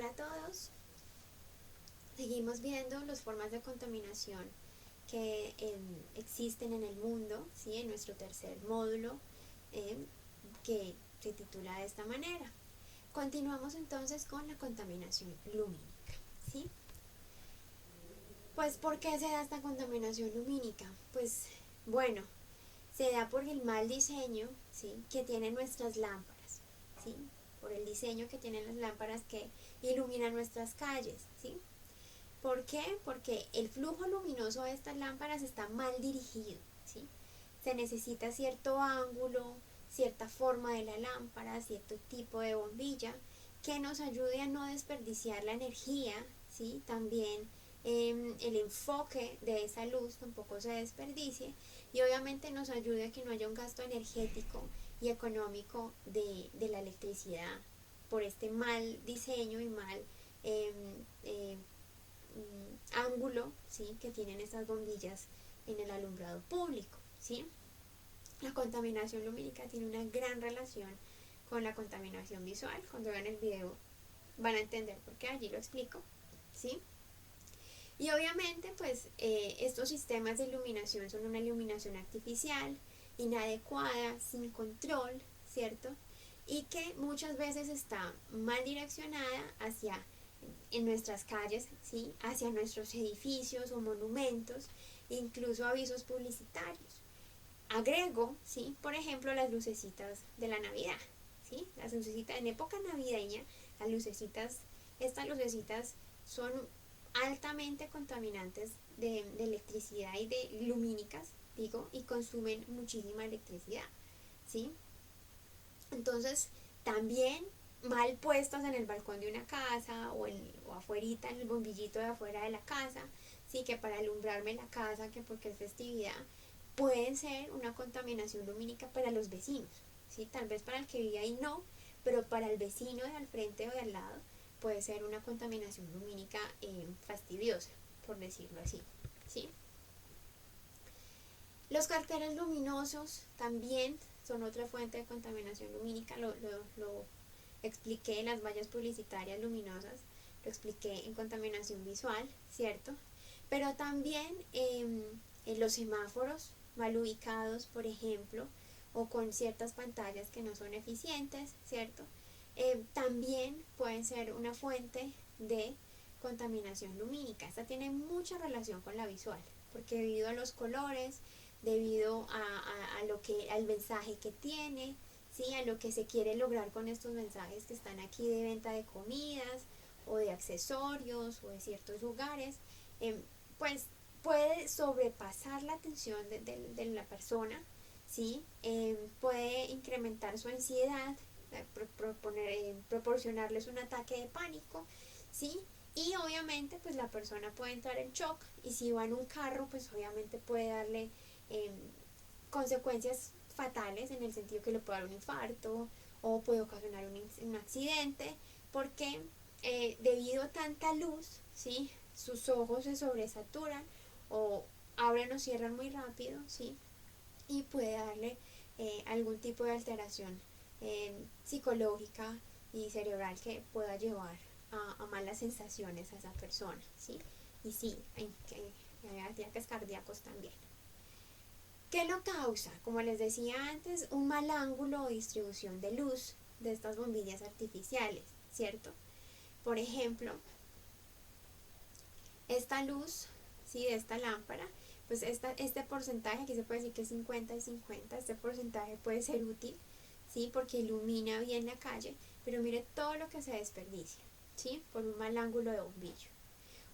Hola a todos. Seguimos viendo las formas de contaminación que existen en el mundo, ¿sí? En nuestro tercer módulo, que se titula de esta manera. Continuamos entonces con la contaminación lumínica, ¿sí? Pues, ¿por qué se da esta contaminación lumínica? Pues, bueno, se da por el mal diseño, ¿sí? Que tienen nuestras lámparas, ¿sí? Por el diseño que tienen las lámparas que iluminan nuestras calles, ¿sí? ¿Por qué? Porque el flujo luminoso de estas lámparas está mal dirigido, ¿sí? Se necesita cierto ángulo, cierta forma de la lámpara, cierto tipo de bombilla que nos ayude a no desperdiciar la energía, ¿sí? También el enfoque de esa luz tampoco se desperdicie y obviamente nos ayude a que no haya un gasto energético y económico de la electricidad por este mal diseño y mal eh, eh, ángulo, ¿sí? Que tienen estas bombillas en el alumbrado público, ¿sí? La contaminación lumínica tiene una gran relación con la contaminación visual. Cuando vean el video van a entender por qué, allí lo explico, ¿sí? Y obviamente pues estos sistemas de iluminación son una iluminación artificial, inadecuada, sin control, ¿cierto? Y que muchas veces está mal direccionada hacia en nuestras calles, ¿sí? Hacia nuestros edificios o monumentos, incluso avisos publicitarios. Agrego, ¿sí? Por ejemplo, las lucecitas de la Navidad, ¿sí? Las lucecitas en época navideña, las lucecitas, estas lucecitas son altamente contaminantes de electricidad y de lumínicas, digo, y consumen muchísima electricidad, ¿sí? Entonces, también mal puestas en el balcón de una casa o afuerita en el bombillito de afuera de la casa, sí, que para alumbrarme la casa, que porque es festividad, pueden ser una contaminación lumínica para los vecinos, sí, tal vez para el que vive ahí no, pero para el vecino de al frente o de al lado puede ser una contaminación lumínica fastidiosa, por decirlo así, sí. Los carteles luminosos también son otra fuente de contaminación lumínica, lo expliqué en las vallas publicitarias luminosas, lo expliqué en contaminación visual, ¿cierto? Pero también en los semáforos mal ubicados, por ejemplo, o con ciertas pantallas que no son eficientes, ¿cierto? También pueden ser una fuente de contaminación lumínica. Esta tiene mucha relación con la visual, porque debido a los colores, debido a lo que, al mensaje que tiene, ¿sí? A lo que se quiere lograr con estos mensajes que están aquí de venta de comidas o de accesorios o de ciertos lugares, pues puede sobrepasar la atención de la persona, ¿sí? Puede incrementar su ansiedad, proporcionarles un ataque de pánico, ¿sí? Y obviamente pues la persona puede entrar en shock y si va en un carro pues obviamente puede darle consecuencias fatales en el sentido que le puede dar un infarto o puede ocasionar un accidente porque debido a tanta luz, ¿sí? Sus ojos se sobresaturan o abren o cierran muy rápido, ¿sí? Y puede darle algún tipo de alteración psicológica y cerebral que pueda llevar a malas sensaciones a esa persona, ¿sí? Y sí, ataques cardíacos también. ¿Qué lo causa? Como les decía antes, un mal ángulo o distribución de luz de estas bombillas artificiales, ¿cierto? Por ejemplo, esta luz, ¿sí? De esta lámpara, pues este porcentaje, aquí se puede decir que es 50 y 50, este porcentaje puede ser útil, ¿sí? Porque ilumina bien la calle, pero mire todo lo que se desperdicia, ¿sí? Por un mal ángulo de bombillo.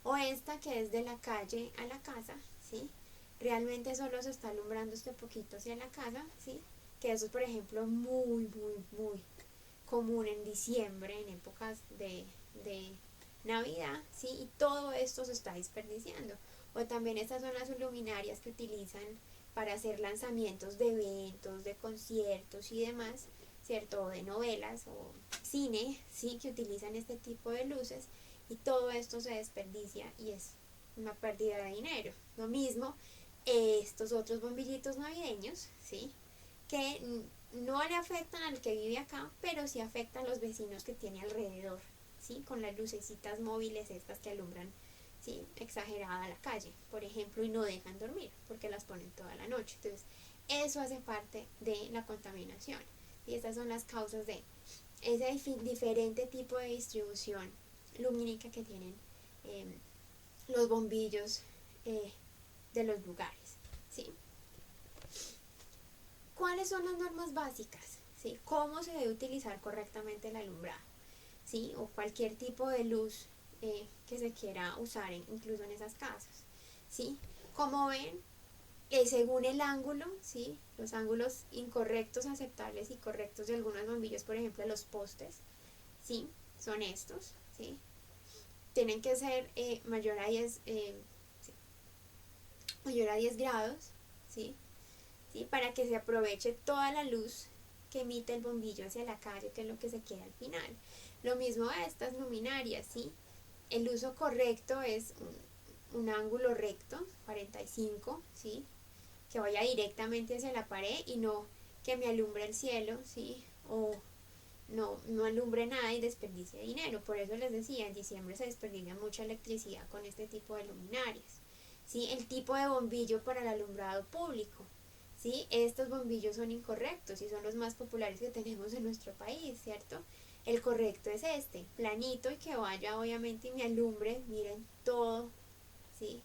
O esta que es de la calle a la casa, ¿sí? Realmente solo se está alumbrando este poquito hacia la casa, ¿sí? Que eso es, por ejemplo, muy común en diciembre, en épocas de Navidad, ¿sí? Y todo esto se está desperdiciando. O también estas son las luminarias que utilizan para hacer lanzamientos de eventos, de conciertos y demás, ¿cierto? O de novelas o cine, ¿sí? Que utilizan este tipo de luces y todo esto se desperdicia y es una pérdida de dinero. Lo mismo estos otros bombillitos navideños, ¿sí? Que no le afectan al que vive acá, pero sí afectan a los vecinos que tiene alrededor, ¿sí? Con las lucecitas móviles estas que alumbran, ¿sí? Exagerada la calle, por ejemplo, y no dejan dormir porque las ponen toda la noche. Entonces, eso hace parte de la contaminación. Y estas son las causas de ese diferente tipo de distribución lumínica que tienen eh, los bombillos eh, de los lugares, ¿sí? ¿Cuáles son las normas básicas? ¿Sí? ¿Cómo se debe utilizar correctamente el alumbrado? ¿Sí? O cualquier tipo de luz que se quiera usar incluso en esas casas, ¿sí? Como ven, según el ángulo, ¿sí? Los ángulos incorrectos, aceptables y correctos de algunos bombillos, por ejemplo los postes, ¿sí? Son estos, ¿sí? Tienen que ser mayor a 10, sí, mayor a 10 grados, ¿sí? ¿Sí? Para que se aproveche toda la luz que emite el bombillo hacia la calle, que es lo que se quiere al final. Lo mismo a estas luminarias, ¿sí? El uso correcto es un ángulo recto, 45, ¿sí? Que vaya directamente hacia la pared y no que me alumbre el cielo, ¿sí? O no alumbre nada y desperdicie dinero. Por eso les decía, en diciembre se desperdicia mucha electricidad con este tipo de luminarias, ¿sí? El tipo de bombillo para el alumbrado público, ¿sí? Estos bombillos son incorrectos y son los más populares que tenemos en nuestro país, ¿cierto? El correcto es este, planito y que vaya obviamente y me alumbre, miren todo, ¿sí?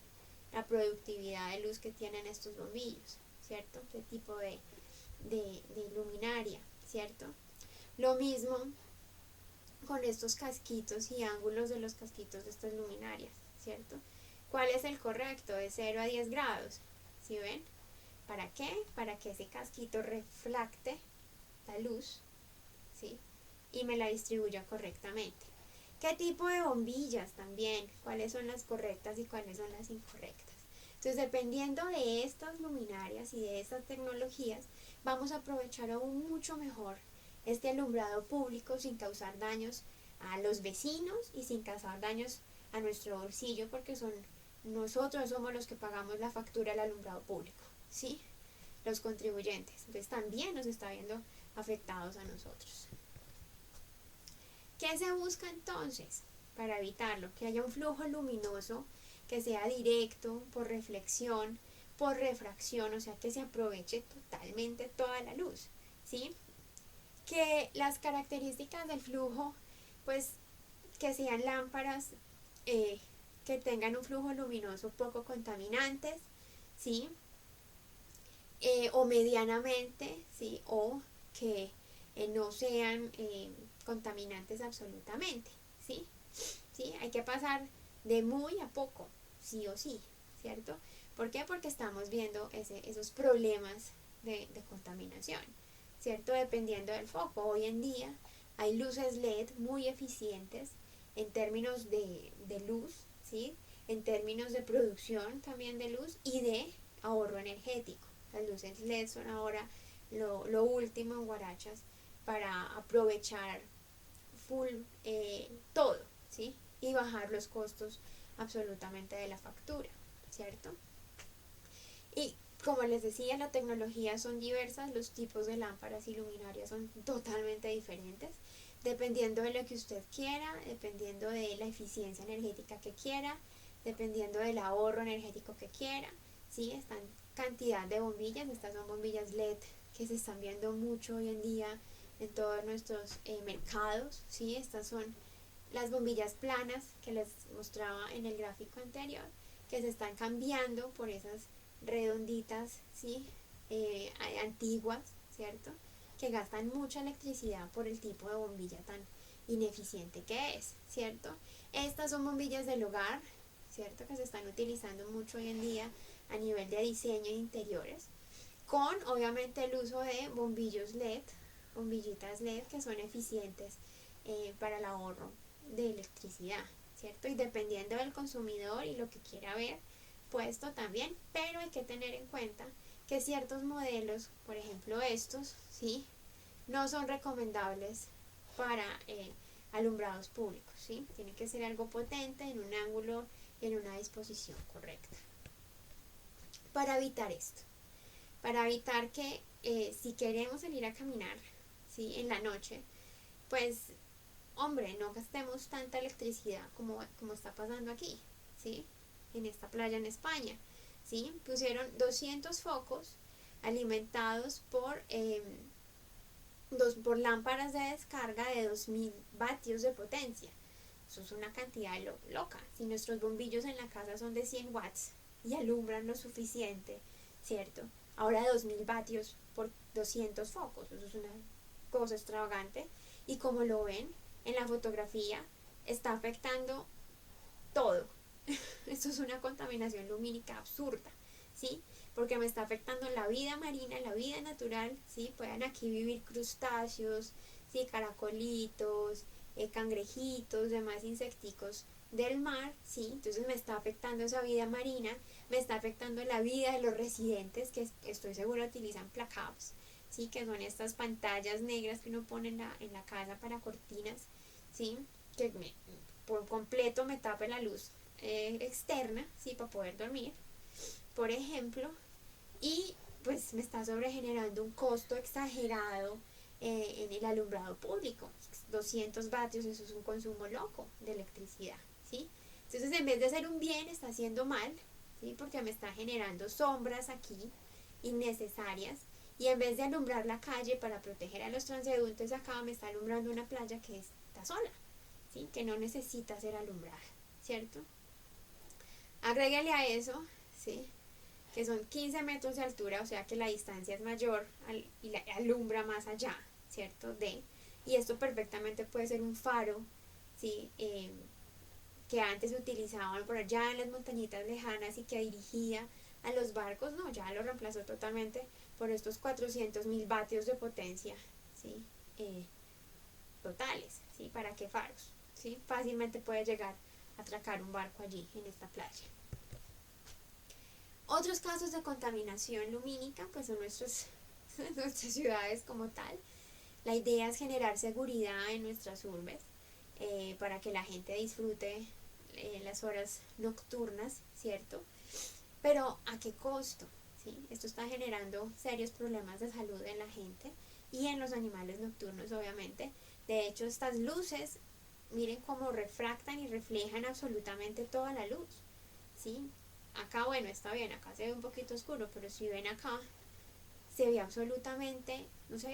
La productividad de luz que tienen estos bombillos, ¿cierto? Este tipo de luminaria, ¿cierto? Lo mismo con estos casquitos y ángulos de los casquitos de estas luminarias, ¿cierto? ¿Cuál es el correcto? De 0 a 10 grados, ¿sí ven? ¿Para qué? Para que ese casquito refracte la luz, ¿sí? Y me la distribuya correctamente. ¿Qué tipo de bombillas también? ¿Cuáles son las correctas y cuáles son las incorrectas? Entonces, dependiendo de estas luminarias y de estas tecnologías, vamos a aprovechar aún mucho mejor este alumbrado público sin causar daños a los vecinos y sin causar daños a nuestro bolsillo, porque nosotros somos los que pagamos la factura del alumbrado público, ¿sí? Los contribuyentes. Entonces también nos está viendo afectados a nosotros. ¿Qué se busca entonces para evitarlo? Que haya un flujo luminoso que sea directo, por reflexión, por refracción, o sea que se aproveche totalmente toda la luz, ¿sí? Que las características del flujo, pues que sean lámparas que tengan un flujo luminoso poco contaminantes, ¿sí? O medianamente, ¿sí? O que no sean contaminantes absolutamente, ¿sí? ¿Sí? Hay que pasar de muy a poco, sí o sí, ¿cierto? ¿Por qué? Porque estamos viendo esos problemas de contaminación, ¿cierto? Dependiendo del foco. Hoy en día hay luces LED muy eficientes en términos de luz, ¿sí? En términos de producción también de luz y de ahorro energético. Las luces LED son ahora lo último en guarachas para aprovechar full todo, ¿sí? Y bajar los costos absolutamente de la factura, ¿cierto? Y como les decía, la tecnología son diversas, los tipos de lámparas y luminarias son totalmente diferentes, dependiendo de lo que usted quiera, dependiendo de la eficiencia energética que quiera, dependiendo del ahorro energético que quiera, ¿sí? Están cantidad de bombillas, estas son bombillas LED que se están viendo mucho hoy en día en todos nuestros mercados, ¿sí? Estas son las bombillas planas que les mostraba en el gráfico anterior, que se están cambiando por esas redonditas, ¿sí? Antiguas, ¿cierto? Que gastan mucha electricidad por el tipo de bombilla tan ineficiente que es, ¿cierto? Estas son bombillas del hogar, ¿cierto? Que se están utilizando mucho hoy en día a nivel de diseño de interiores, con obviamente el uso de bombillos LED, bombillitas LED que son eficientes para el ahorro de electricidad, ¿cierto? Y dependiendo del consumidor y lo que quiera ver puesto también, pero hay que tener en cuenta que ciertos modelos, por ejemplo estos, ¿sí? No son recomendables para alumbrados públicos, ¿sí? Tiene que ser algo potente, en un ángulo y en una disposición correcta. Para evitar esto, para evitar que si queremos salir a caminar, ¿sí? En la noche, pues hombre, no gastemos tanta electricidad como está pasando aquí, ¿sí? En esta playa en España, ¿sí? Pusieron 200 focos alimentados por lámparas de descarga de 2000 vatios de potencia. Eso es una cantidad loca. Si nuestros bombillos en la casa son de 100 watts y alumbran lo suficiente, ¿cierto? Ahora 2000 vatios por 200 focos. Eso es una cosa extravagante. Y como lo ven en la fotografía, está afectando todo. Esto es una contaminación lumínica absurda, ¿sí? Porque me está afectando la vida marina, la vida natural, ¿sí? Pueden aquí vivir crustáceos, ¿sí? Caracolitos, cangrejitos, demás insecticos del mar, ¿sí? Entonces me está afectando esa vida marina, me está afectando la vida de los residentes que estoy segura utilizan placaps, ¿sí? Que son estas pantallas negras que uno pone en la casa para cortinas, ¿sí? Que por completo me tape la luz externa, ¿sí? Para poder dormir, por ejemplo, y pues me está sobregenerando un costo exagerado en el alumbrado público. 200 vatios, eso es un consumo loco de electricidad, ¿sí? Entonces, en vez de hacer un bien, está haciendo mal, ¿sí? Porque me está generando sombras aquí innecesarias, y en vez de alumbrar la calle para proteger a los transeúntes, acá me está alumbrando una playa que está sola, ¿sí? Que no necesita ser alumbrada, ¿cierto? Agrégale a eso, ¿sí? Que son 15 metros de altura, o sea que la distancia es mayor y la alumbra más allá, ¿cierto? Y esto perfectamente puede ser un faro, ¿sí? Que antes se utilizaban por allá en las montañitas lejanas y que dirigía a los barcos, no, ya lo reemplazó totalmente por estos 400.000 vatios de potencia, ¿sí? Totales, ¿sí? ¿Para qué faros? ¿Sí? Fácilmente puede llegar a atracar un barco allí, en esta playa. Otros casos de contaminación lumínica, pues son nuestras ciudades como tal. La idea es generar seguridad en nuestras urbes para que la gente disfrute las horas nocturnas, ¿cierto? Pero ¿a qué costo? ¿Sí? Esto está generando serios problemas de salud en la gente y en los animales nocturnos, obviamente. De hecho, estas luces, miren cómo refractan y reflejan absolutamente toda la luz, ¿sí? Acá, bueno, está bien, acá se ve un poquito oscuro, pero si ven acá, no se ve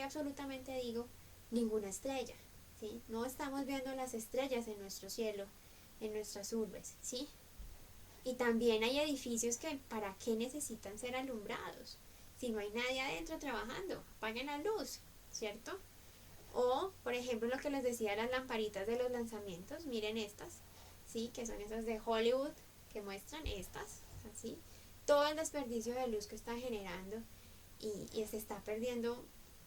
absolutamente, digo, ninguna estrella, ¿sí? No estamos viendo las estrellas en nuestro cielo, en nuestras urbes, ¿sí? Y también hay edificios que, ¿para qué necesitan ser alumbrados? Si no hay nadie adentro trabajando, apaguen la luz, ¿cierto? O, por ejemplo, lo que les decía, las lamparitas de los lanzamientos, miren estas, ¿sí? Que son esas de Hollywood, que muestran estas, así. Todo el desperdicio de luz que está generando y se está perdiendo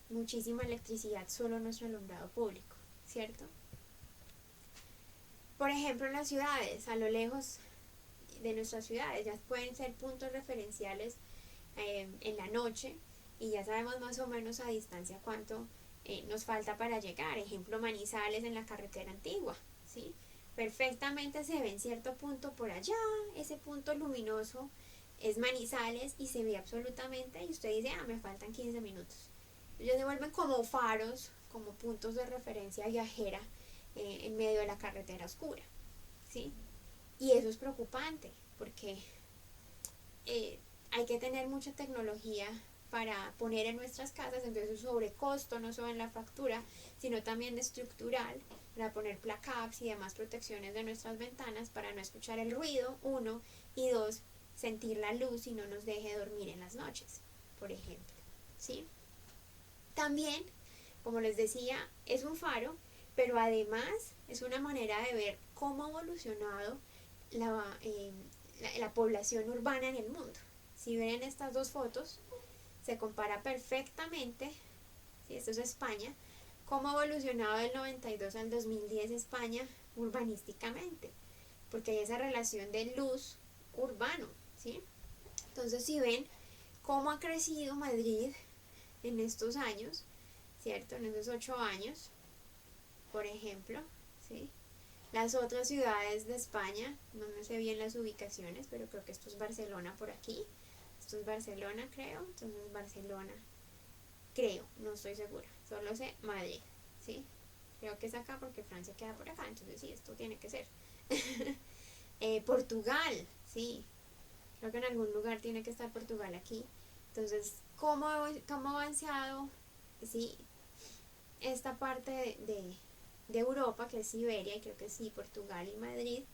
muchísima electricidad solo en nuestro alumbrado público, ¿cierto? Por ejemplo, en las ciudades, a lo lejos de nuestras ciudades, ya pueden ser puntos referenciales en la noche y ya sabemos más o menos a distancia cuánto nos falta para llegar. Ejemplo, Manizales en la carretera antigua, ¿sí? Perfectamente se ve en cierto punto por allá, ese punto luminoso es Manizales y se ve absolutamente, y usted dice, me faltan 15 minutos. Ellos se vuelven como faros, como puntos de referencia viajera en medio de la carretera oscura, ¿sí? Y eso es preocupante porque hay que tener mucha tecnología para poner en nuestras casas, entonces un sobrecosto no solo en la factura, sino también estructural, para poner placaps y demás protecciones de nuestras ventanas para no escuchar el ruido, uno, y dos, sentir la luz y no nos deje dormir en las noches, por ejemplo, ¿sí? También, como les decía, es un faro, pero además es una manera de ver cómo ha evolucionado la población urbana en el mundo. Si ven estas dos fotos, se compara perfectamente, si esto es España, cómo ha evolucionado del 92 al 2010 España urbanísticamente, porque hay esa relación de luz urbano, ¿sí? Entonces, si ven cómo ha crecido Madrid en estos años, ¿cierto? En esos 8 años, por ejemplo, ¿sí? Las otras ciudades de España, no me sé bien las ubicaciones, pero creo que esto es Barcelona por aquí. Esto es Barcelona, creo. Entonces Barcelona, creo, no estoy segura. Solo sé Madrid, ¿sí? creo que es acá porque Francia queda por acá, entonces sí, esto tiene que ser. Portugal, sí, creo que en algún lugar tiene que estar Portugal aquí. Entonces, ¿cómo ha avanzado, sí, esta parte de Europa, que es Siberia, y creo que sí, Portugal y Madrid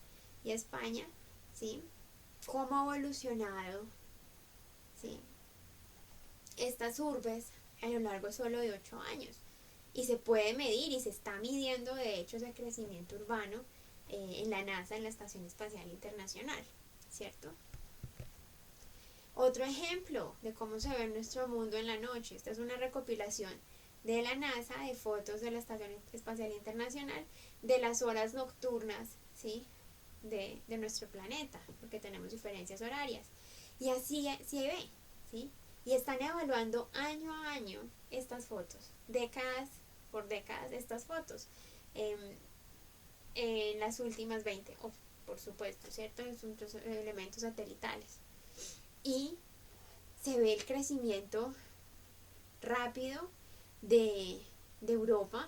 y España, ¿sí? ¿Cómo ha evolucionado, ¿sí?, estas urbes a lo largo solo de 8 años? Y se puede medir y se está midiendo de hecho ese crecimiento urbano en la NASA, en la Estación Espacial Internacional, ¿cierto? Otro ejemplo de cómo se ve nuestro mundo en la noche. Esta es una recopilación de la NASA de fotos de la Estación Espacial Internacional de las horas nocturnas, ¿sí?, de nuestro planeta, porque tenemos diferencias horarias. Y así se ve, ¿sí? Y están evaluando año a año estas fotos, décadas por décadas estas fotos, en las últimas 20, por supuesto, ¿cierto? Son elementos satelitales. Y se ve el crecimiento rápido de Europa,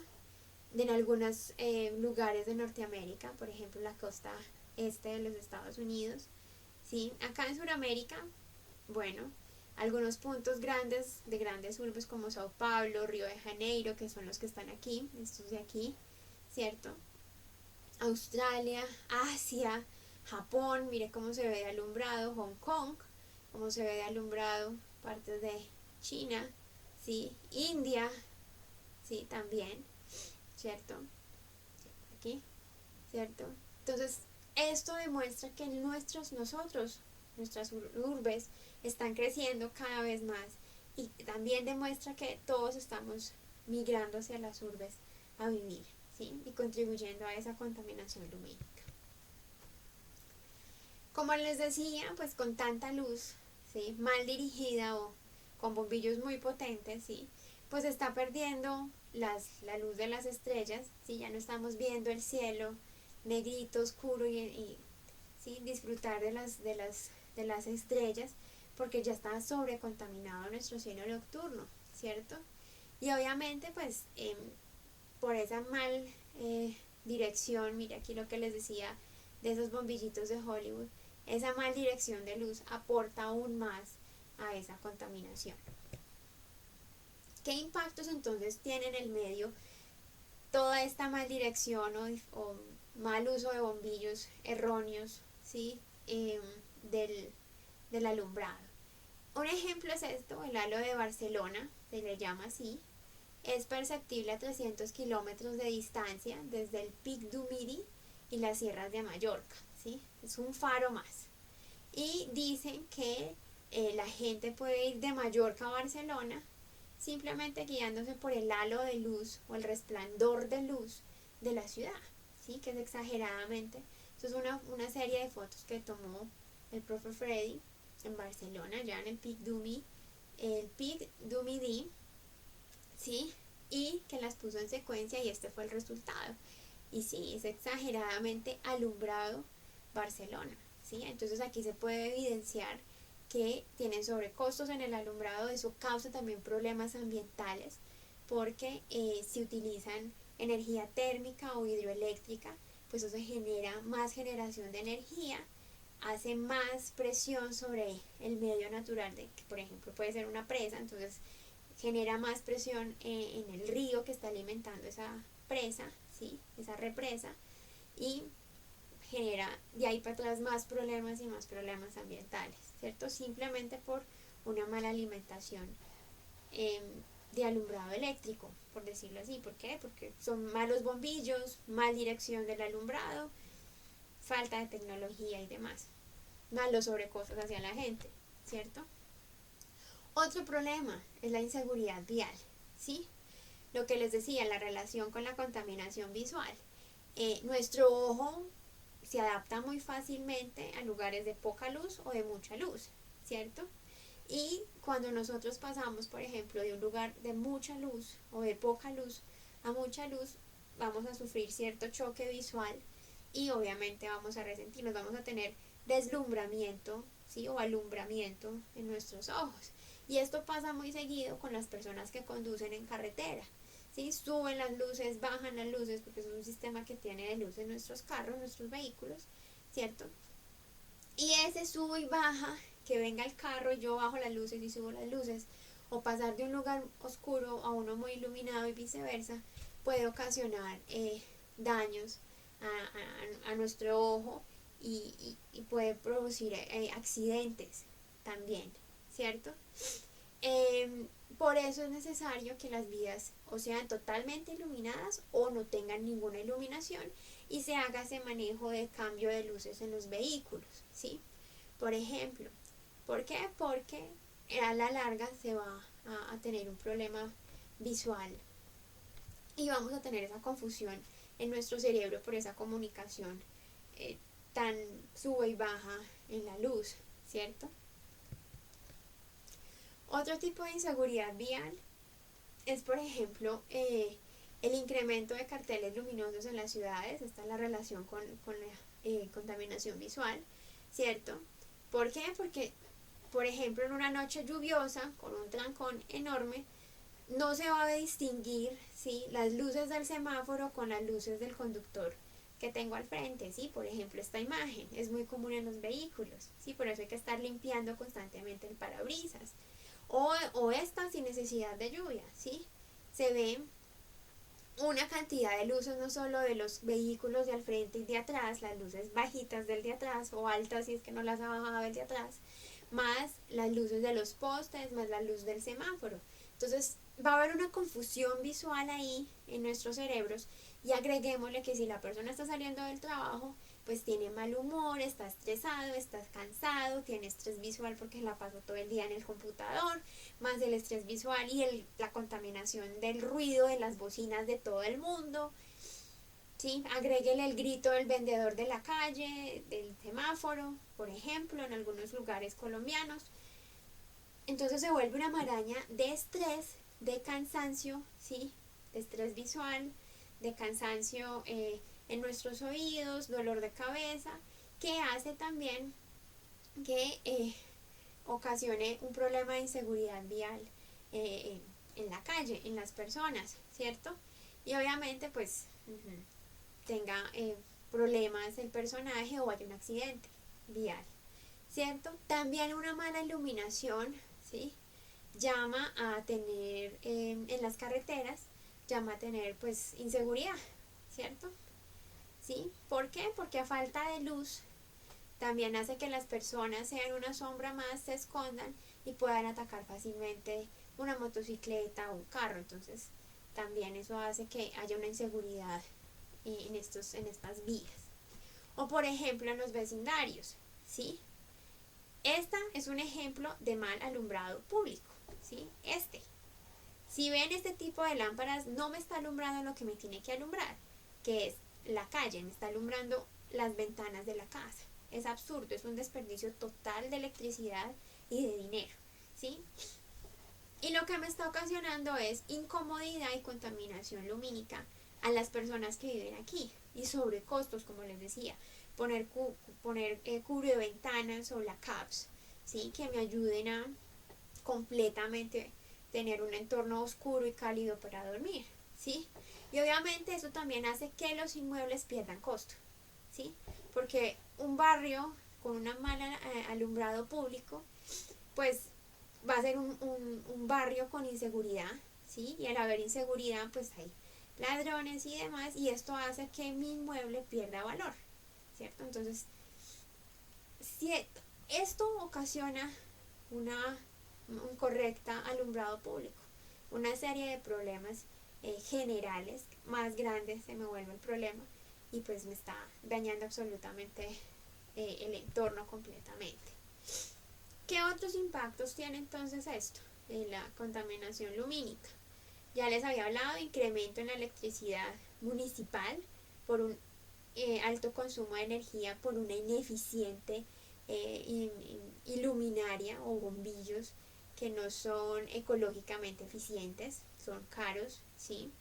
en algunos lugares de Norteamérica, por ejemplo la costa este de los Estados Unidos, ¿sí? Acá en Sudamérica, bueno, algunos puntos grandes de grandes urbes como Sao Paulo, Río de Janeiro, que son los que están aquí, estos de aquí, ¿cierto? Australia, Asia, Japón, mire cómo se ve de alumbrado, Hong Kong, cómo se ve de alumbrado partes de China, ¿sí? India, ¿sí? También, ¿cierto? Aquí, ¿cierto? Entonces, esto demuestra que nuestras urbes están creciendo cada vez más, y también demuestra que todos estamos migrando hacia las urbes a vivir, ¿sí? Y contribuyendo a esa contaminación lumínica. Como les decía, pues con tanta luz, ¿sí?, mal dirigida o con bombillos muy potentes, ¿sí?, pues está perdiendo la luz de las estrellas, ¿sí? Ya no estamos viendo el cielo negrito, oscuro y ¿sí?, disfrutar de las estrellas, porque ya está sobrecontaminado nuestro cielo nocturno, ¿cierto? Y obviamente pues por esa mal dirección, mire aquí lo que les decía de esos bombillitos de Hollywood, esa mal dirección de luz aporta aún más a esa contaminación. ¿Qué impactos entonces tiene en el medio toda esta mal dirección o mal uso de bombillos erróneos, ¿sí?, del alumbrado? Un ejemplo es esto, el halo de Barcelona, se le llama así. Es perceptible a 300 kilómetros de distancia desde el Pic du Midi y las sierras de Mallorca, ¿sí? Es un faro más. Y dicen que la gente puede ir de Mallorca a Barcelona simplemente guiándose por el halo de luz o el resplandor de luz de la ciudad, ¿sí?, que es exageradamente. Esto es una serie de fotos que tomó el profe Freddy en Barcelona, ya en el Pic du Midi, ¿sí?, y que las puso en secuencia y este fue el resultado. Y sí, es exageradamente alumbrado Barcelona, ¿sí? Entonces aquí se puede evidenciar que tienen sobrecostos en el alumbrado. Eso causa también problemas ambientales, porque si utilizan energía térmica o hidroeléctrica, pues eso genera más generación de energía, hace más presión sobre el medio natural, de que por ejemplo puede ser una presa, entonces genera más presión en el río que está alimentando esa presa, ¿sí?, esa represa, y genera de ahí para atrás más problemas y más problemas ambientales, ¿cierto? Simplemente por una mala alimentación de alumbrado eléctrico, por decirlo así. ¿Por qué? Porque son malos bombillos, mal dirección del alumbrado, falta de tecnología y demás, malos sobrecostos hacia la gente, ¿cierto? Otro problema es la inseguridad vial, ¿sí? Lo que les decía, la relación con la contaminación visual. Nuestro ojo se adapta muy fácilmente a lugares de poca luz o de mucha luz, ¿cierto? Y cuando nosotros pasamos, por ejemplo, de un lugar de mucha luz o de poca luz a mucha luz, vamos a sufrir cierto choque visual y obviamente vamos a resentirnos, vamos a tener deslumbramiento, ¿sí?, o alumbramiento en nuestros ojos. Y esto pasa muy seguido con las personas que conducen en carretera, ¿sí? Suben las luces, bajan las luces, porque es un sistema que tiene de luz en nuestros carros, nuestros vehículos, ¿cierto? Y ese sube y baja, que venga el carro y yo bajo las luces y subo las luces, o pasar de un lugar oscuro a uno muy iluminado y viceversa, puede ocasionar daños a nuestro ojo y puede producir accidentes también, ¿cierto? Por eso es necesario que las vías o sean totalmente iluminadas o no tengan ninguna iluminación y se haga ese manejo de cambio de luces en los vehículos, ¿sí? Por ejemplo, ¿por qué? Porque a la larga se va a tener un problema visual y vamos a tener esa confusión en nuestro cerebro por esa comunicación eh, tan sube y baja en la luz, ¿cierto? Otro tipo de inseguridad vial es, por ejemplo, el incremento de carteles luminosos en las ciudades. Esta es la relación con la contaminación visual, ¿cierto? ¿Por qué? Porque, por ejemplo, en una noche lluviosa, con un trancón enorme, no se va a distinguir, ¿sí?, las luces del semáforo con las luces del conductor que tengo al frente, ¿sí? Por ejemplo, esta imagen es muy común en los vehículos, ¿sí? Por eso hay que estar limpiando constantemente el parabrisas. O esta sin necesidad de lluvia, ¿sí? Se ve una cantidad de luces no solo de los vehículos de al frente y de atrás, las luces bajitas del de atrás o altas si es que no las ha bajado el de atrás, más las luces de los postes, más la luz del semáforo. Entonces va a haber una confusión visual ahí en nuestros cerebros y agreguémosle que si la persona está saliendo del trabajo, pues tiene mal humor, está estresado, está cansado, tiene estrés visual porque la pasó todo el día en el computador, más el estrés visual y la contaminación del ruido de las bocinas de todo el mundo, ¿sí? Agréguele el grito del vendedor de la calle, del semáforo, por ejemplo, en algunos lugares colombianos. Entonces se vuelve una maraña de estrés, de cansancio, ¿sí? De estrés visual, de cansancio en nuestros oídos, dolor de cabeza, que hace también que ocasione un problema de inseguridad vial en la calle, en las personas, ¿cierto? Y obviamente pues tenga problemas el personaje o haya un accidente vial, ¿cierto? También una mala iluminación, ¿sí? Llama a tener en las carreteras, llama a tener pues inseguridad, ¿cierto? ¿Sí? ¿Por qué? Porque a falta de luz también hace que las personas sean una sombra más, se escondan y puedan atacar fácilmente una motocicleta o un carro. Entonces también eso hace que haya una inseguridad en estas vías. O por ejemplo en los vecindarios, ¿sí? Esta es un ejemplo de mal alumbrado público, ¿sí? Si ven este tipo de lámparas, no me está alumbrando lo que me tiene que alumbrar, que es la calle, me está alumbrando las ventanas de la casa. Es absurdo, es un desperdicio total de electricidad y de dinero, ¿sí? Y lo que me está ocasionando es incomodidad y contaminación lumínica a las personas que viven aquí y sobrecostos, como les decía, poner cubre de ventanas o la caps, ¿sí? Que me ayuden a completamente tener un entorno oscuro y cálido para dormir, ¿sí? Y obviamente eso también hace que los inmuebles pierdan costo, ¿sí? Porque un barrio con una mala alumbrado público, pues va a ser un barrio con inseguridad, ¿sí? Y al haber inseguridad, pues hay ladrones y demás, y esto hace que mi inmueble pierda valor, ¿cierto? Entonces, si esto ocasiona un correcta alumbrado público, una serie de problemas generales, más grandes se me vuelve el problema y pues me está dañando absolutamente el entorno completamente. ¿Qué otros impactos tiene entonces esto? La contaminación lumínica. Ya les había hablado de incremento en la electricidad municipal por un alto consumo de energía, por una ineficiente iluminaria o bombillos que no son ecológicamente eficientes, son caros, ¿sí?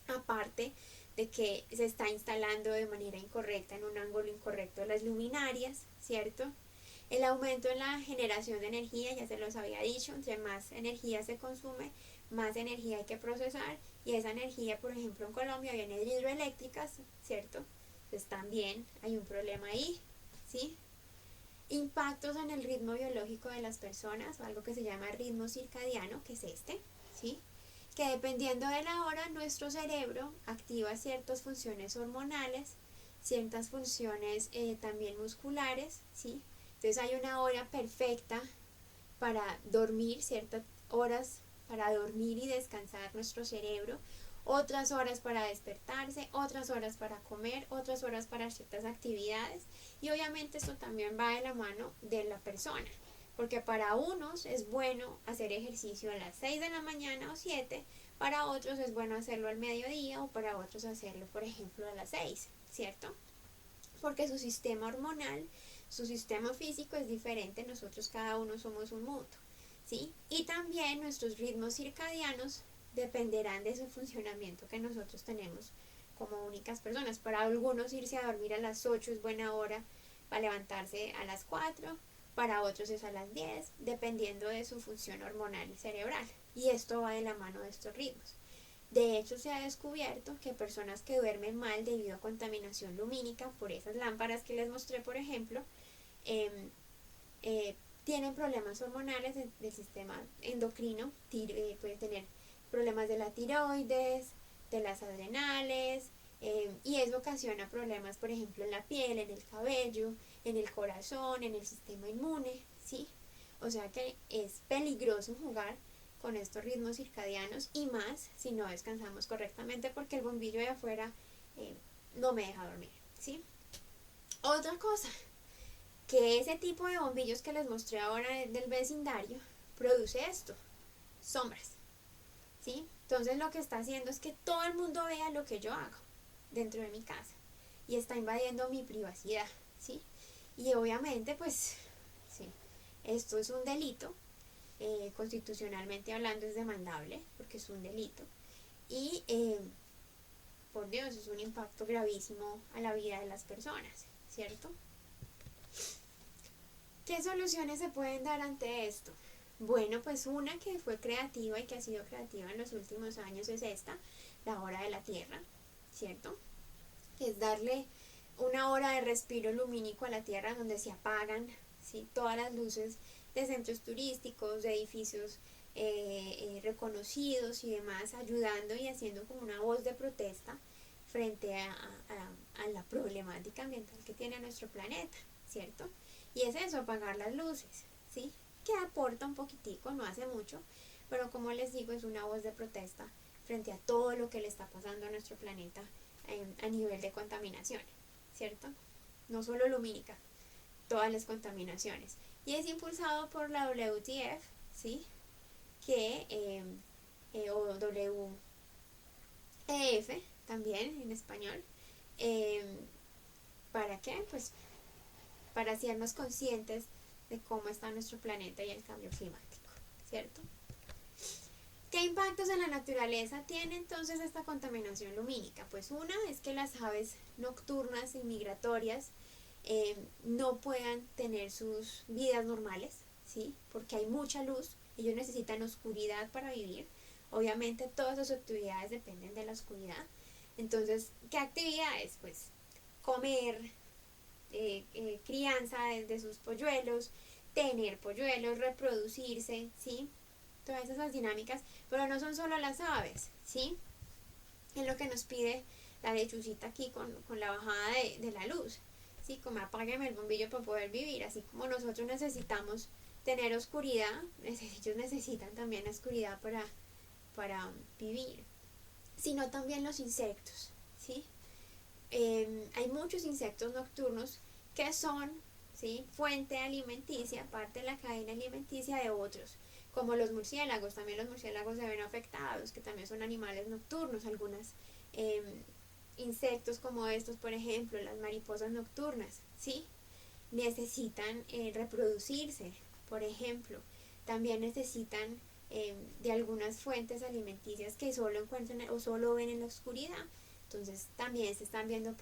Aparte de que se está instalando de manera incorrecta, en un ángulo incorrecto las luminarias, ¿cierto? El aumento en la generación de energía, ya se los había dicho, entre más energía se consume, más energía hay que procesar, y esa energía, por ejemplo, en Colombia viene de hidroeléctricas, ¿cierto? Entonces también hay un problema ahí, ¿sí? Impactos en el ritmo biológico de las personas, o algo que se llama ritmo circadiano, que es este, ¿sí? Que dependiendo de la hora, nuestro cerebro activa ciertas funciones hormonales, ciertas funciones también musculares, ¿sí? Entonces hay una hora perfecta para dormir, ciertas horas para dormir y descansar nuestro cerebro, otras horas para despertarse, otras horas para comer, otras horas para ciertas actividades, y obviamente esto también va de la mano de la persona, porque para unos es bueno hacer ejercicio a las 6 de la mañana o 7, para otros es bueno hacerlo al mediodía, o para otros hacerlo, por ejemplo, a las 6, ¿cierto? Porque su sistema hormonal, su sistema físico es diferente, nosotros cada uno somos un mundo, ¿sí? Y también nuestros ritmos circadianos dependerán de ese funcionamiento que nosotros tenemos como únicas personas. Para algunos irse a dormir a las 8 es buena hora, para levantarse a las 4, para otros es a las 10, dependiendo de su función hormonal y cerebral. Y esto va de la mano de estos ritmos. De hecho, se ha descubierto que personas que duermen mal debido a contaminación lumínica por esas lámparas que les mostré, por ejemplo, eh, tienen problemas hormonales del sistema endocrino, pueden tener problemas de la tiroides, de las adrenales, y eso ocasiona problemas, por ejemplo, en la piel, en el cabello, en el corazón, en el sistema inmune, ¿sí? O sea que es peligroso jugar con estos ritmos circadianos, y más si no descansamos correctamente, porque el bombillo de afuera no me deja dormir, ¿sí? Otra cosa, que ese tipo de bombillos que les mostré ahora del vecindario produce esto, sombras, ¿sí? Entonces lo que está haciendo es que todo el mundo vea lo que yo hago dentro de mi casa, y está invadiendo mi privacidad, ¿sí? Y obviamente, pues, sí, esto es un delito, constitucionalmente hablando es demandable, porque es un delito, y por Dios, es un impacto gravísimo a la vida de las personas, ¿cierto? ¿Qué soluciones se pueden dar ante esto? Bueno, pues una que fue creativa y que ha sido creativa en los últimos años es esta, la hora de la Tierra, ¿cierto? Que es darle una hora de respiro lumínico a la Tierra, donde se apagan, ¿sí?, todas las luces de centros turísticos, de edificios reconocidos y demás, ayudando y haciendo como una voz de protesta frente a la problemática ambiental que tiene nuestro planeta, ¿cierto? Y es eso, apagar las luces, ¿sí? Que aporta un poquitico, no hace mucho, pero como les digo, es una voz de protesta frente a todo lo que le está pasando a nuestro planeta a nivel de contaminación, ¿cierto? No solo lumínica, todas las contaminaciones. Y es impulsado por la WTF, ¿sí? Que, o WEF también en español. ¿Para qué? Pues para hacernos conscientes de cómo está nuestro planeta y el cambio climático, ¿cierto? ¿Qué impactos en la naturaleza tiene entonces esta contaminación lumínica? Pues una es que las aves nocturnas y migratorias no puedan tener sus vidas normales, ¿sí? Porque hay mucha luz, ellos necesitan oscuridad para vivir. Obviamente todas sus actividades dependen de la oscuridad. Entonces, ¿qué actividades? Pues comer, crianza de sus polluelos, tener polluelos, reproducirse, ¿sí? Todas esas dinámicas, pero no son solo las aves, ¿sí? Es lo que nos pide la lechucita aquí con la bajada de la luz, ¿sí? Como apágueme el bombillo para poder vivir, así como nosotros necesitamos tener oscuridad, ellos necesitan también oscuridad para vivir, sino también los insectos, ¿sí? Hay muchos insectos nocturnos que son, ¿sí?, fuente alimenticia, parte de la cadena alimenticia de otros, como los murciélagos. También los murciélagos se ven afectados, que también son animales nocturnos. Algunos insectos como estos, por ejemplo, las mariposas nocturnas, ¿sí?, necesitan reproducirse, por ejemplo. También necesitan de algunas fuentes alimenticias que solo encuentran o solo ven en la oscuridad. Entonces también se están viendo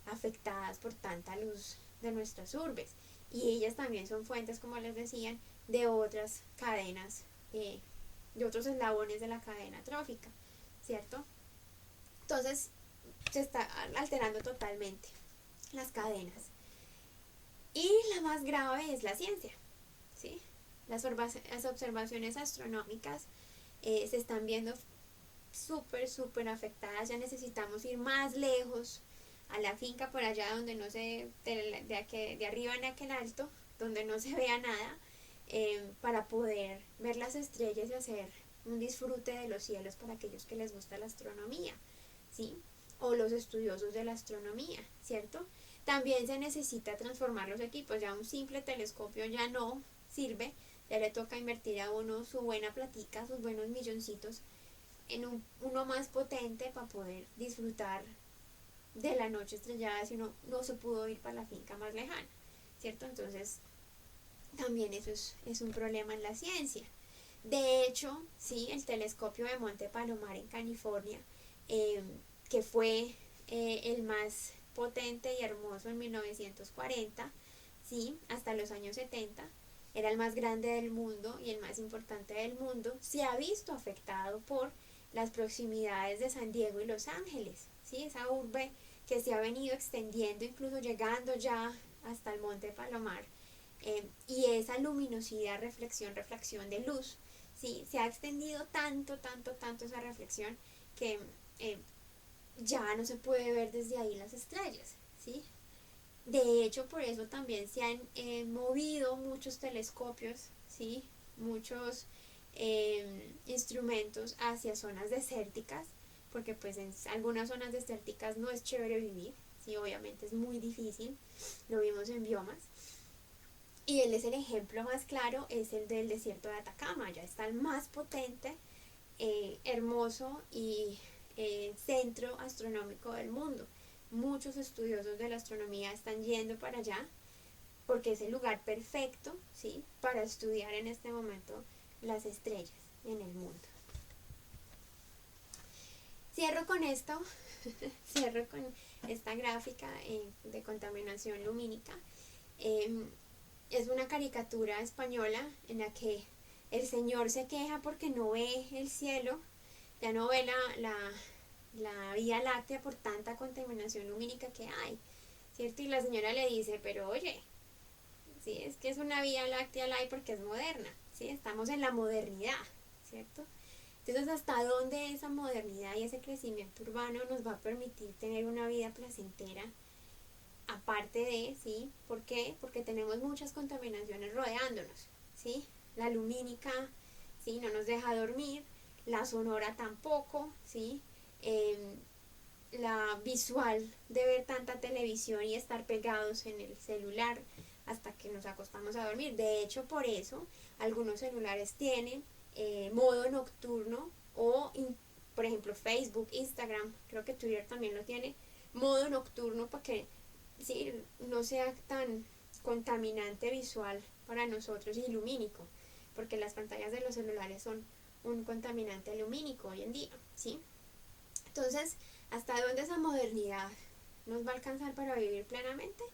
afectadas por tanta luz de nuestras urbes, y ellas también son fuentes, como les decían, de otras cadenas de otros eslabones de la cadena trófica, ¿cierto? Entonces se está alterando totalmente las cadenas. Y la más grave es la ciencia, ¿sí? Las observaciones astronómicas se están viendo súper afectadas. Ya necesitamos ir más lejos, a la finca por allá donde no se, de arriba en aquel alto, donde no se vea nada, para poder ver las estrellas y hacer un disfrute de los cielos para aquellos que les gusta la astronomía, ¿sí? O los estudiosos de la astronomía, ¿cierto? También se necesita transformar los equipos. Ya un simple telescopio ya no sirve, ya le toca invertir a uno su buena platica, sus buenos milloncitos en uno más potente para poder disfrutar de la noche estrellada si uno no se pudo ir para la finca más lejana, ¿cierto? Entonces también eso es un problema en la ciencia. De hecho, sí, el telescopio de Monte Palomar en California, que fue el más potente y hermoso en 1940, sí, hasta los años 70, era el más grande del mundo y el más importante del mundo, se ha visto afectado por las proximidades de San Diego y Los Ángeles, ¿sí? Esa urbe que se ha venido extendiendo, incluso llegando ya hasta el Monte Palomar, y esa luminosidad, reflexión de luz, ¿sí? Se ha extendido tanto esa reflexión que ya no se puede ver desde ahí las estrellas, ¿sí? De hecho, por eso también se han movido muchos telescopios, ¿sí? Muchos instrumentos hacia zonas desérticas, porque pues en algunas zonas desérticas no es chévere vivir, ¿sí? Obviamente es muy difícil, lo vimos en Biomas. Y él es el ejemplo más claro, es el del desierto de Atacama. Ya está el más potente, hermoso y centro astronómico del mundo. Muchos estudiosos de la astronomía están yendo para allá porque es el lugar perfecto, ¿sí?, para estudiar en este momento las estrellas en el mundo. Cierro con esto, cierro con esta gráfica de contaminación lumínica. Es una caricatura española en la que el señor se queja porque no ve el cielo, ya no ve la Vía Láctea por tanta contaminación lumínica que hay, ¿cierto? Y la señora le dice, pero oye, sí, es que es una Vía Láctea la hay porque es moderna, ¿sí? Estamos en la modernidad, ¿cierto? Entonces, ¿hasta dónde esa modernidad y ese crecimiento urbano nos va a permitir tener una vida placentera? Aparte de, ¿sí? ¿Por qué? Porque tenemos muchas contaminaciones rodeándonos, ¿sí? La lumínica, ¿sí?, no nos deja dormir, la sonora tampoco, ¿sí? La visual de ver tanta televisión y estar pegados en el celular hasta que nos acostamos a dormir. De hecho, por eso algunos celulares tienen modo nocturno o, por ejemplo, Facebook, Instagram, creo que Twitter también lo tiene, modo nocturno para que, sí, no sea tan contaminante visual para nosotros y lumínico, porque las pantallas de los celulares son un contaminante lumínico hoy en día, ¿sí? Entonces, ¿hasta dónde esa modernidad nos va a alcanzar para vivir plenamente?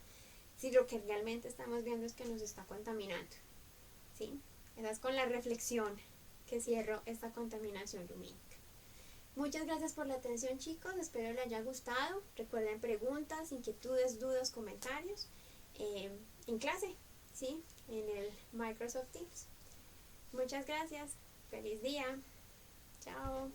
Si lo que realmente estamos viendo es que nos está contaminando, ¿sí? Esa es con la reflexión que cierro esta contaminación lumínica. Muchas gracias por la atención, chicos, espero les haya gustado. Recuerden preguntas, inquietudes, dudas, comentarios en clase, ¿sí?, en el Microsoft Teams. Muchas gracias, feliz día, chao.